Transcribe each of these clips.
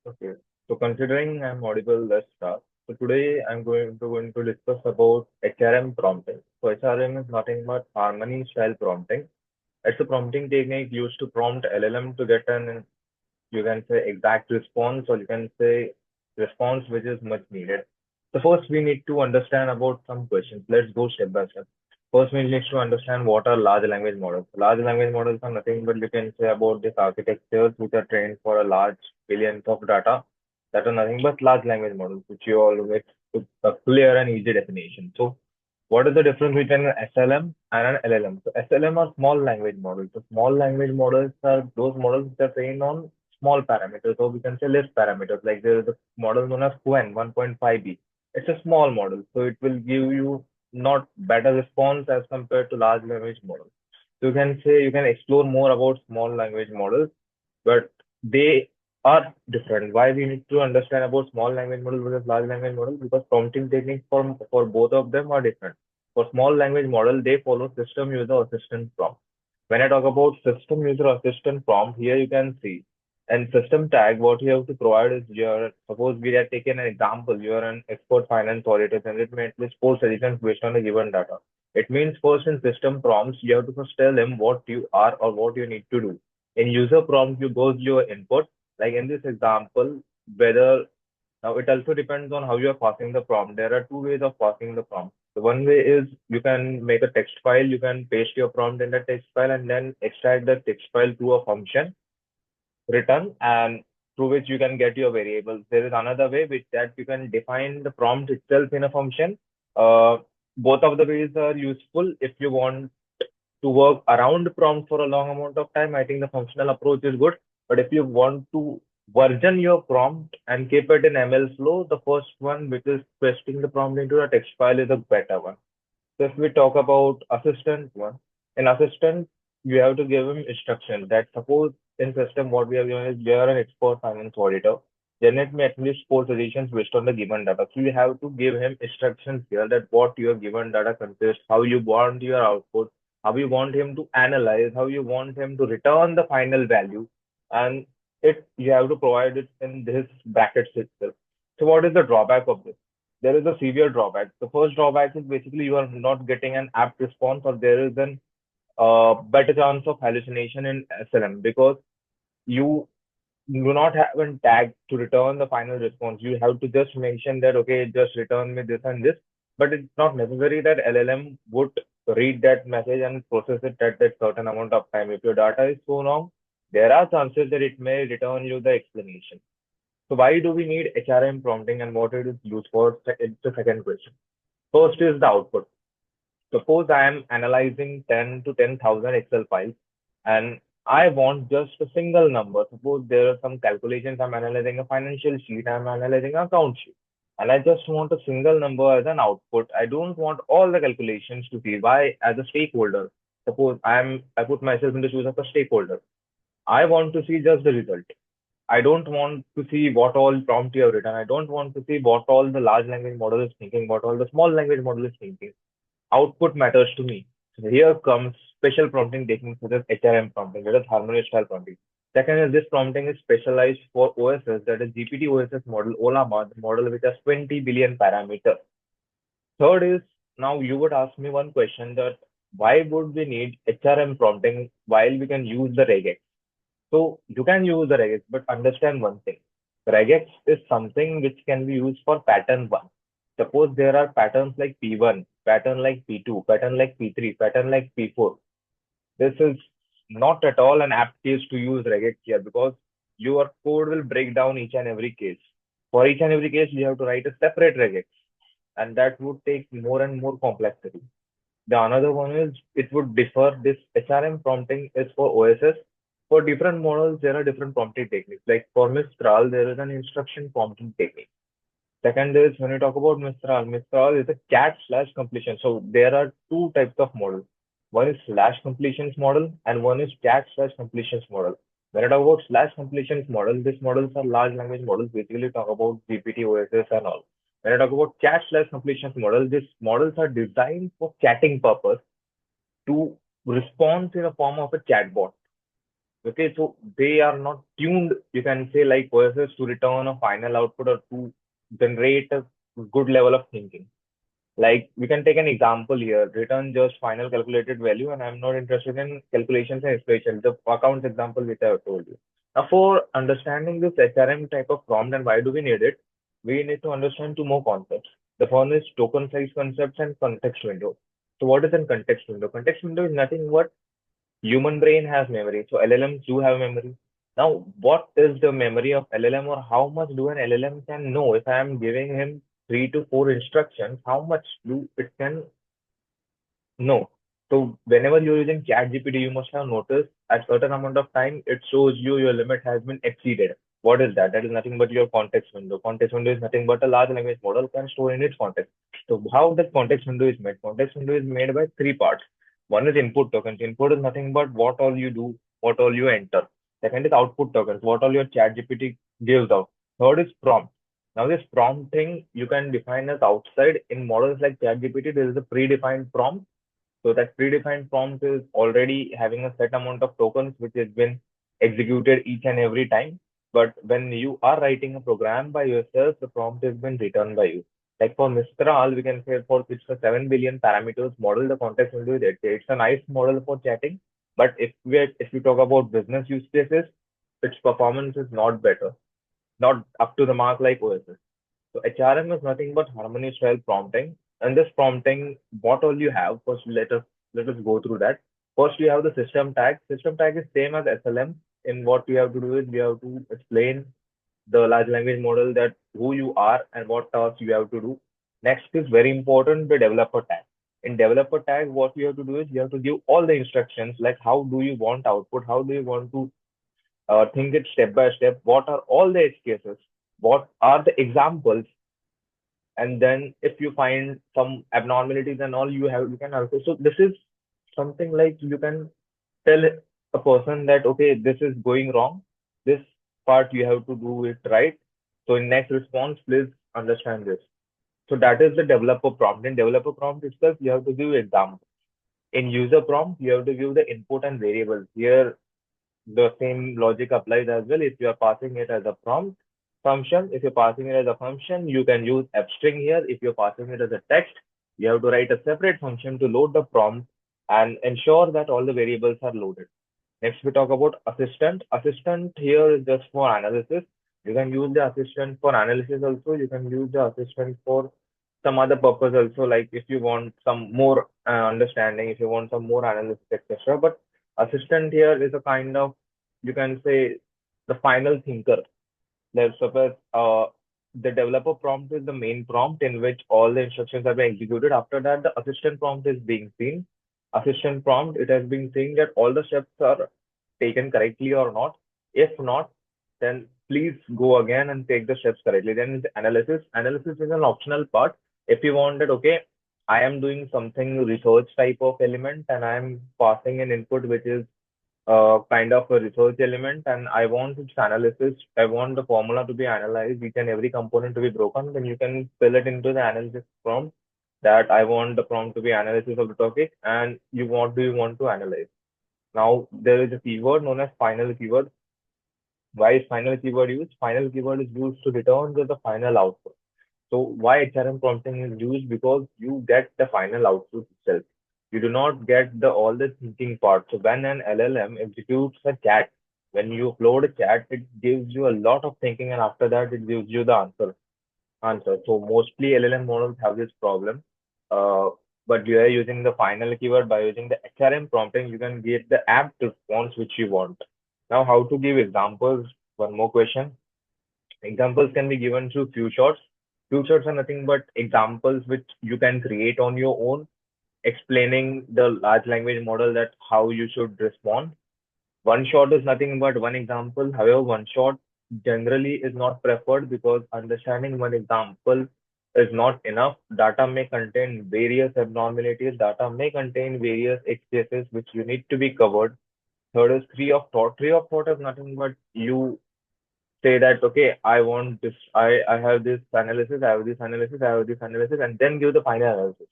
Okay. So considering I'm audible, let's start. So today I'm going to discuss about HRM prompting. So HRM is nothing but harmony style prompting. It's a prompting technique used to prompt LLM to get an, you can say, exact response, or you can say response which is much needed. So first we need to understand about some questions. Let's go step by step. First we need to understand what are large language models. Large language models are nothing but you can say about these architectures which are trained for a large billions of data that are nothing but large language models, which you all with a clear and easy definition. So what is the difference between an SLM and an LLM? So SLM are small language models. So small language models are those models that are trained on small parameters, or we can say less parameters. Like there is a model known as Quen 1.5b. It's a small model, so it will give you not better response as compared to large language models. So you can say you can explore more about small language models, but they are different. Why we need to understand about small language models versus large language models? Because prompting techniques for both of them are different. For small language model, they follow system user assistant prompt. When I talk about system user assistant prompt, here you can see and system tag, what you have to provide is your, suppose we have taken an example, you are an expert finance auditor, and it may at least four suggestions based on the given data. It means first in system prompts, you have to first tell them what you are or what you need to do. In user prompt, you go to your input. Like in this example, whether now it also depends on how you are passing the prompt. There are two ways of passing the prompt. The one way is you can make a text file, you can paste your prompt in the text file and then extract the text file to a function return and through which you can get your variables. There is another way which that you can define the prompt itself in a function. Uh, Both of the ways are useful if you want to work around the prompt for a long amount of time. I think the functional approach is good. But if you want to version your prompt and keep it in ML flow, the first one, which is pasting the prompt into a text file, is a better one. So if we talk about assistant one, in assistant, you have to give him instruction that suppose in system what we have given is we are an expert finance auditor. Generate me at least four suggestions based on the given data. So you have to give him instructions here that what your given data consists, how you want your output, how you want him to analyze, how you want him to return the final value, and it you have to provide it in this brackets itself. So what is the drawback of this? There is a severe drawback. The first drawback is basically you are not getting an apt response, or there is an better chance of hallucination in SLM because you do not have a tag to return the final response. You have to just mention that, okay, just return me this and this, but it's not necessary that LLM would read that message and process it at that certain amount of time. If your data is so long, there are chances that it may return you the explanation. So why do we need HRM prompting and what it is used for? It's the second question. First is the output. Suppose I am analyzing 10 to 10,000 Excel files and I want just a single number. Suppose there are some calculations, I'm analyzing a financial sheet, I'm analyzing an account sheet, and I just want a single number as an output. I don't want all the calculations to see. Why? As a stakeholder, suppose I put myself in the shoes of a stakeholder. I want to see just the result. I don't want to see what all prompt you have written. I don't want to see what all the large language model is thinking, what all the small language model is thinking. Output matters to me. So here comes special prompting techniques such as HRM prompting, that is harmony style prompting. Second is this prompting is specialized for OSS, that is GPT OSS model, OLAMA, the model which has 20 billion parameters. Third is now you would ask me one question that why would we need HRM prompting while we can use the regex? So you can use the regex, but understand one thing. Regex is something which can be used for pattern one. Suppose there are patterns like P1, pattern like P2, pattern like P3, pattern like P4. This is not at all an apt case to use regex here because your code will break down each and every case. For each and every case, you have to write a separate regex, and that would take more and more complexity. The another one is it would differ. This HRM prompting is for OSS. For different models, there are different prompting techniques. Like for Mistral, there is an instruction prompting technique. Second is when you talk about Mistral, Mistral is a cat slash completion. So there are two types of models. One is slash completions model and one is cat slash completions model. When I talk about slash completions model, these models are large language models, basically talk about GPT, OSS and all. When I talk about cat slash completions model, these models are designed for chatting purpose to respond in the form of a chatbot. Okay, so they are not tuned, you can say, like versus to return a final output or to generate a good level of thinking. Like we can take an example here, return just final calculated value, and I'm not interested in calculations and expression. The accounts example which I have told you. Now, for understanding this HRM type of prompt and why do we need it, we need to understand two more concepts. The one is token size concepts and context window. So what is a context window? Context window is nothing but human brain has memory, so LLMs do have memory. Now, what is the memory of LLM, or how much do an LLM can know? If I am giving him 3 to 4 instructions, how much do it can know? So whenever you're using ChatGPT, you must have noticed at certain amount of time it shows you your limit has been exceeded. What is that? That is nothing but your context window. Context window is nothing but a large language model can store in its context. So how that context window is made? Context window is made by three parts. One is input tokens. Input is nothing but what all you do, what all you enter. Second is output tokens, what all your ChatGPT gives out. Third is prompt. Now this prompt thing you can define as outside in models like ChatGPT. There is a predefined prompt, so that predefined prompt is already having a set amount of tokens which has been executed each and every time. But when you are writing a program by yourself, the prompt has been written by you. Like for Mistral, we can say for it's a 7 billion parameters model, the context will do that. It's a nice model for chatting. But if we talk about business use cases, its performance is not better, not up to the mark like OSS. So HRM is nothing but harmony style prompting. And this prompting, what all you have, first let us go through that. First, you have the system tag. System tag is same as SLM. In what we have to do is we have to explain the large language model that who you are and what tasks you have to do. Next is very important, the developer tag. In developer tag, what you have to do is you have to give all the instructions like how do you want output, how do you want to think it step by step, what are all the edge cases, what are the examples, and then if you find some abnormalities and all, you can also, so this is something like you can tell a person that okay, this is going wrong, this part you have to do it right, so in next response please understand this. So that is the developer prompt. In developer prompt itself you have to give example. In user prompt you have to give the input and variables. Here the same logic applies as well. If you are passing it as a prompt function, if you're passing it as a function, you can use f string here. If you're passing it as a text, you have to write a separate function to load the prompt and ensure that all the variables are loaded. Next, we talk about assistant. Assistant here is just for analysis. You can use the assistant for analysis also. You can use the assistant for some other purpose also, like if you want some more understanding, if you want some more analysis, etc. But assistant here is a kind of, you can say, the final thinker. Let's suppose the developer prompt is the main prompt in which all the instructions are being executed. After that, the assistant prompt is being seen. Assistant prompt, it has been seen that all the steps are taken correctly or not. If not, then please go again and take the steps correctly. Then the analysis. Analysis is an optional part. If you want that, okay, I am doing something research type of element and I am passing an input which is kind of a research element and I want its analysis, I want the formula to be analyzed, each and every component to be broken, then you can fill it into the analysis prompt that I want the prompt to be analysis of the topic and what do you want to analyze. Now there is a keyword known as final keyword. Why is final keyword used? Final keyword is used to return to the final output. So why HRM prompting is used? Because you get the final output itself. You do not get the all the thinking part. So when an LLM executes a chat, when you upload a chat, it gives you a lot of thinking, and after that, it gives you the answer. So mostly LLM models have this problem. Uh, but you are using the final keyword by using the HRM prompting, you can get the apt response which you want. Now, how to give examples? One more question. Examples can be given through few shots. Few shots are nothing but examples which you can create on your own, explaining the large language model that how you should respond. One shot is nothing but one example. However, one shot generally is not preferred because understanding one example is not enough. Data may contain various abnormalities. Data may contain various excesses which you need to be covered. Third is tree of thought. Tree of thought is nothing but you say that okay, I want this, I have this analysis, I have this analysis, and then give the final analysis.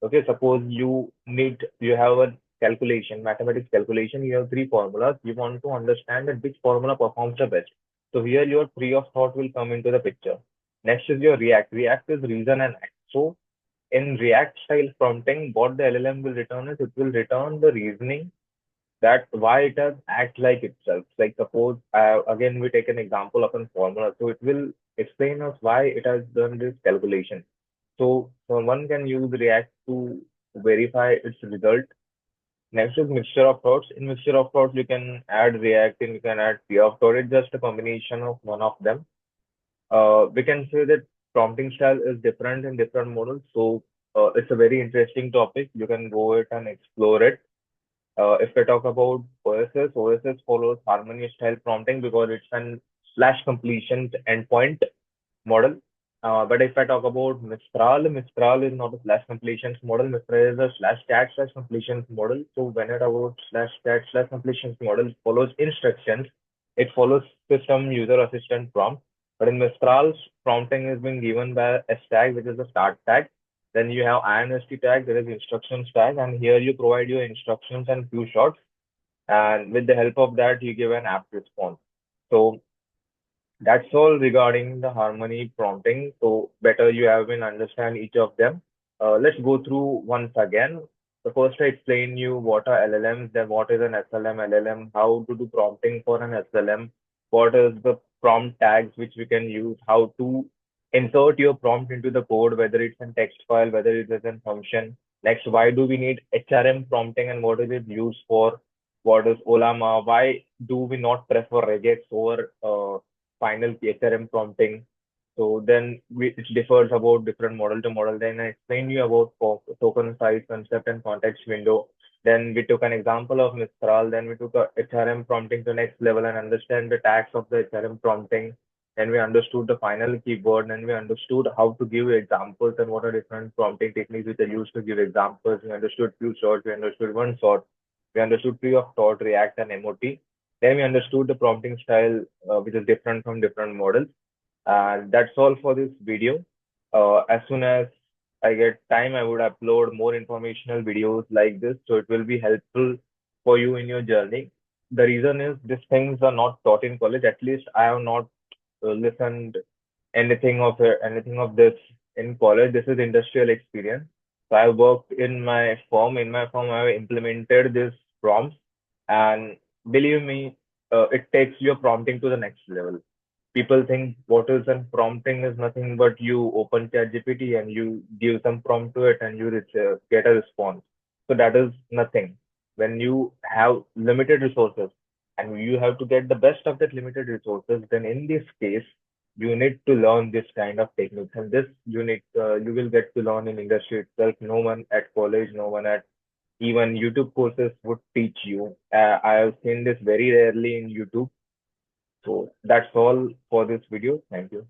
Okay, suppose you have a calculation, mathematics calculation, you have three formulas. You want to understand that which formula performs the best. So here your tree of thought will come into the picture. Next is your React. React is reason and act. So in React style prompting, what the LLM will return is it will return the reasoning that why it does act like itself. Like suppose again we take an example of a formula, so it will explain us why it has done this calculation. So one can use React to verify its result. Next is mixture of thoughts. In mixture of thoughts, you can add React and you can add P of thought. It's just a combination of one of them. We can say that prompting style is different in different models. So it's a very interesting topic. You can go it and explore it. If we talk about OSS follows harmony style prompting because it's an slash completion endpoint model. But if I talk about Mistral is not a slash completions model. Mistral is a slash cat slash completions model. So when it about slash cat slash completions model follows instructions, it follows system user assistant prompt. But in Mistral's prompting is being given by a tag, which is the start tag. Then you have INST tag, there is instructions tag, and here you provide your instructions and few shots. And with the help of that, you give an apt response. So that's all regarding the harmony prompting. So better you have been understand each of them. Let's go through once again. So first I explain you what are LLMs, then what is an SLM, LLM, how to do prompting for an SLM, what is the prompt tags which we can use, how to insert your prompt into the code, whether it's a text file, whether it is a function. Next, why do we need HRM prompting and what is it used for? What is Olama? Why do we not prefer regex over final HRM prompting? So then it differs about different model to model. Then I explained you about token size, concept, and context window. Then we took an example of Mistral. Then we took a HRM prompting to next level and understand the tags of the HRM prompting. Then we understood the final keyword. Then we understood how to give examples and what are different prompting techniques which are used to give examples. We understood few sorts. We understood one sort. We understood tree of thought, React, and MOT. Then we understood the prompting style, which is different from different models. And that's all for this video. As soon as I get time, I would upload more informational videos like this, so it will be helpful for you in your journey. The reason is these things are not taught in college. At least I have not listened anything of this in college. This is industrial experience. So I worked in my firm. In my firm, I implemented this prompts, and believe me, it takes your prompting to the next level. People think what is and prompting is nothing but you open ChatGPT and you give some prompt to it and you get a response. So that is nothing. When you have limited resources and you have to get the best of that limited resources, then in this case, you need to learn this kind of techniques. And this you will get to learn in industry itself. No one at college, no one at even YouTube courses would teach you. I have seen this very rarely in YouTube. So that's all for this video. Thank you.